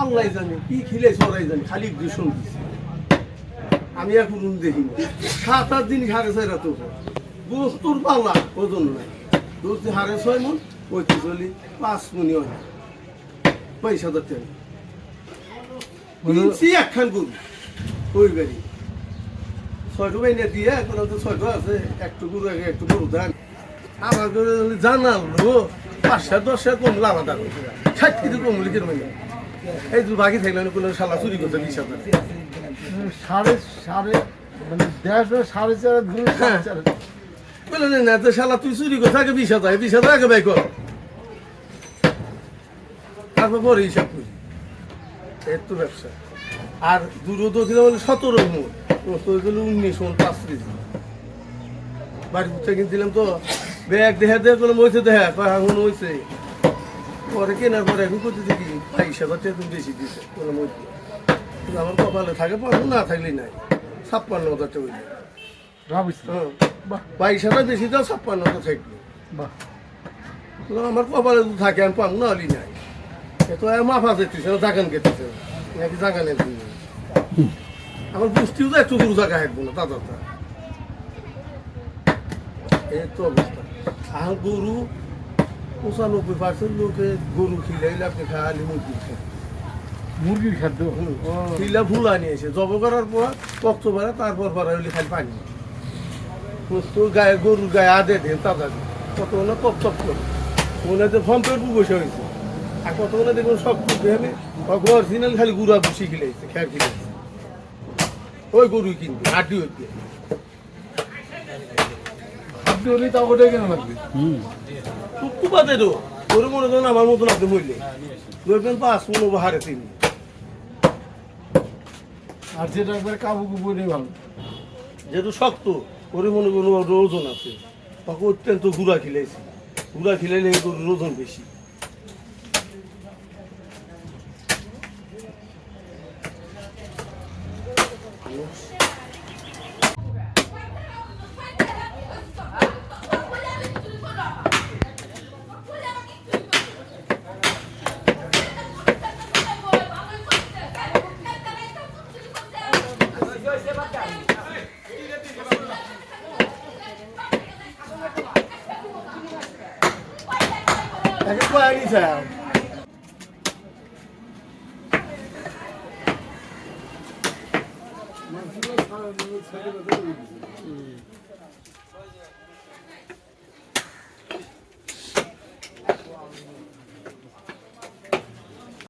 আল্লাহ জানে কি খিলে সরাই জানি খালি দূষণ দিচ্ছে আমি এখন দেখিনি 7-8 দিন হারে ছয়রা তো বস্তুর পাল্লা ওজন নাই দোস্তি হারে 6 মন ওইতে চলি 5 মনি হয় 5,000 টাকা কিনছি একখান গরু ওই বাড়ি 6টো বাইনে দিয়ে এখন তো 6টো আছে একটু গরু দাম আমার জানালো 5-10 কম আলাদা করে 60 কেজি কম লিখে মানে এই দু বাকি থাকলে কোনো শালা চুরি করতে 20,000 সাড়ে মানে 4.5 বলে না তো শালা তুই চুরি করতে আগে 20,000 আগে ব্যয় কর তারপর পরে হিসাব করি এর তো ব্যবসা আর দূরত দিলে বলে 17 মন প্রস্ত হয়েছিল 19 মন 5 কেজি বাড়ি থেকে দিলাম তো ব্যাগ দেখা কোনো মইছে দেখা এখন হয়েছে পরে কেনার পরে এখন করতে দেখি 22,000 টাকা তুমি বেশি দিচ্ছে কোনো মধ্যে আমার কপালে থাকে পড়াশোনা না থাকলেই নাই 56,000 টাকা হইলে 22,000 বেশি দাও 56,000 থাকবে আমার কপালে থাকে আমি পাবো না হলেই নাই এত মাফা যেতেছে না জাগান কেটেছে নাকি জাগানের আমার বুঝতেও তো একটু দূর জায়গা হাঁটবো না দাদা এই তো অবস্থা আর গরু 95% লোকে গরু খিলাইলে আপনি খালি মুরগির খাদ্য খিলা ভুলা নিয়েছে জব করার পর রক্ত বাড়া তারপর বাড়া হইলে খালি পানি গায়ে গরুর গায়ে আদে দেন তাজা কতগুলো তপ করে মনে হচ্ছে ফম্পের বসে হয়েছে আর কতগুলো দেখুন সব করতে হবে অরিজিনাল খালি গুড়া বসি খিলাইছে খেয়ার খিলাইছে ওই গরুই কিনবে হাড্ডি হইতে খাদ্য হলে তা ওটাই কেন লাগবে টুকটু বাদে তো ওর মনে করেন আমার মতন আপনি মরলে ধরবেন 5 মন হারে 3 আর যেটা একবার কাবু কুবুরে ভালো যেহেতু শক্ত ওরে মনে করুন ওজন আছে তখন অত্যন্ত গুড়া খিলাইছে গুড়া খিলাইলে গরুর ওজন বেশি একে কয় আনি চাও মাছগুলো